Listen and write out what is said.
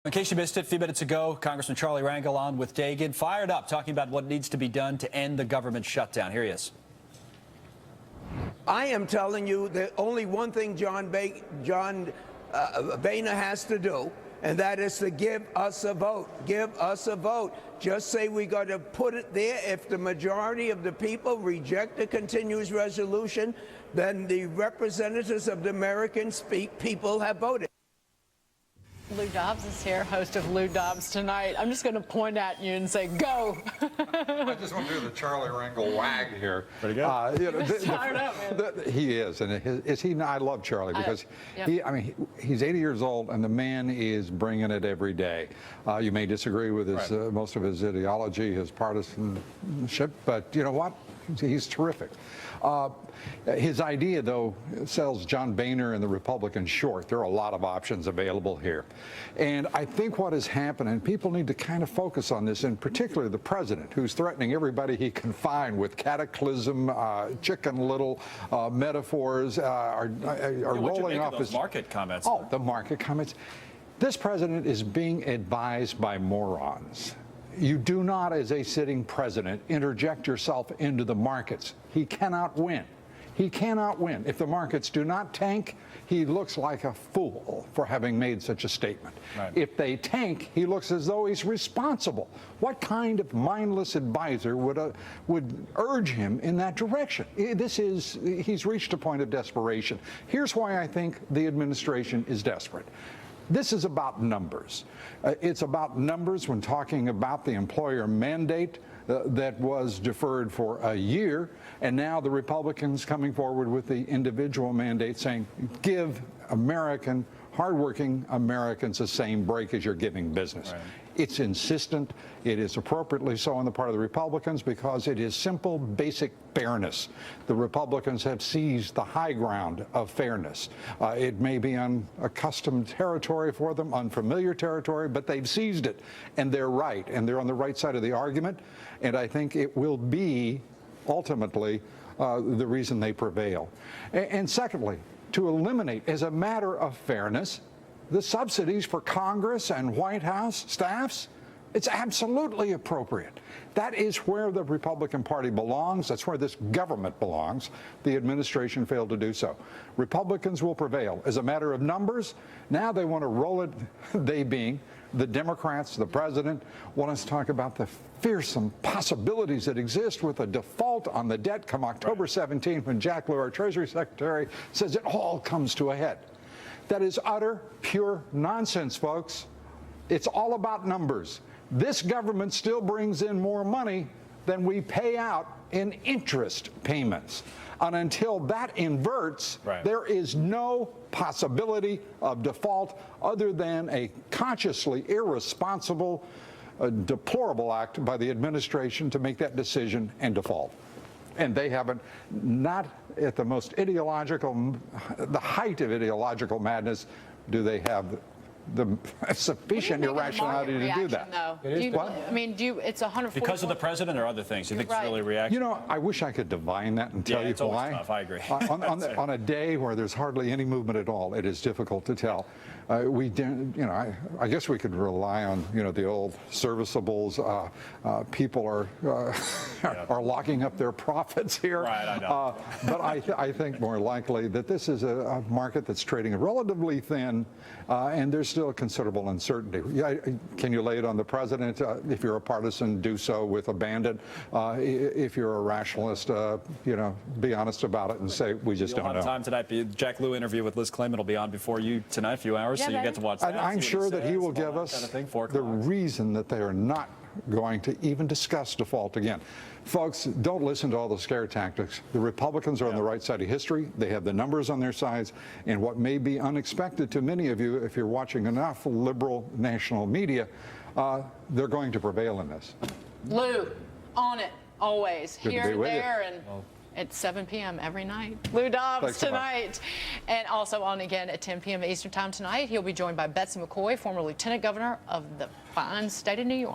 In case you missed it, a few minutes ago, Congressman Charlie Rangel on with Dagan, fired up, talking about what needs to be done to end the government shutdown. Here he is. I am telling you that only one thing John Boehner has to do, and that is to give us a vote. Give us a vote. Just say we got to put it there. If the majority of the people reject the continuous resolution, then the representatives of the American people have voted. Lou Dobbs is here, host of Lou Dobbs Tonight. I'm just going to point at you and say, go. I just want to do the Charlie Rangel wag here. Pretty good. Fired up, man. He is, and is he? I love Charlie because he's 80 years old, and the man is bringing it every day. You may disagree with his most of his ideology, his partisanship, but you know what? He's terrific. His idea, though, sells John Boehner and the Republicans short. There are a lot of options available here. And I think what has happened, and people need to kind of focus on this, in particular the president, who's threatening everybody he can find with cataclysm, chicken little metaphors, are rolling off his market comments. Oh, the market comments. This president is being advised by morons. You do not, as a sitting president, interject yourself into the markets. He cannot win. He cannot win. If the markets do not tank, he looks like a fool for having made such a statement. Right. If they tank, he looks as though he's responsible. What kind of mindless advisor would urge him in that direction? He's reached a point of desperation. Here's why I think the administration is desperate. This is about numbers. It's about numbers when talking about the employer mandate that was deferred for a year, and now the Republicans coming forward with the individual mandate saying, give hardworking Americans the same break as you're giving business. Right. It's insistent. It is appropriately so on the part of the Republicans because it is simple, basic fairness. The Republicans have seized the high ground of fairness. It may be unaccustomed territory for them, unfamiliar territory, but they've seized it, and they're right, and they're on the right side of the argument, and I think it will be ultimately the reason they prevail. And secondly, to eliminate, as a matter of fairness, the subsidies for Congress and White House staffs. It's absolutely appropriate. That is where the Republican Party belongs. That's where this government belongs. The administration failed to do so. Republicans will prevail. As a matter of numbers, now they want to roll it, they being the Democrats, the president, want us to talk about the fearsome possibilities that exist with a default on the debt come October 17, when Jack Lew, our Treasury Secretary, says it all comes to a head. That is utter, pure nonsense, folks. It's all about numbers. This government still brings in more money than we pay out in interest payments. And until that inverts, there is no possibility of default other than a consciously irresponsible, deplorable act by the administration to make that decision and default. And they haven't, not at the most ideological, the height of ideological madness, do they have the sufficient irrationality to do that. It's 140 because of the president or other things? You think it's really reaction? You know, I wish I could divine that and tell you why. Tough. I agree. on a day where there's hardly any movement at all, it is difficult to tell. I guess we could rely on, the old serviceables. People are locking up their profits here. Right, I know. But I think more likely that this is a market that's trading relatively thin, and there's still considerable uncertainty. Can you lay it on the president? If you're a partisan, do so with abandon. If you're a rationalist, be honest about it and say we just don't know. Time tonight. Jack Lew interview with Liz Clayman will be on before you tonight, a few hours, so you get to watch that. I'm sure that he will give us the reason that they are not going to even discuss default again. Folks, don't listen to all the scare tactics. The Republicans are on the right side of history. They have the numbers on their sides. And what may be unexpected to many of you, if you're watching enough liberal national media, they're going to prevail in this. Lou, on it, always. Good here, there, and at 7 p.m. every night. Lou Dobbs Tonight. And also on again at 10 p.m. Eastern Time tonight. He'll be joined by Betsy McCoy, former Lieutenant Governor of the fine state of New York.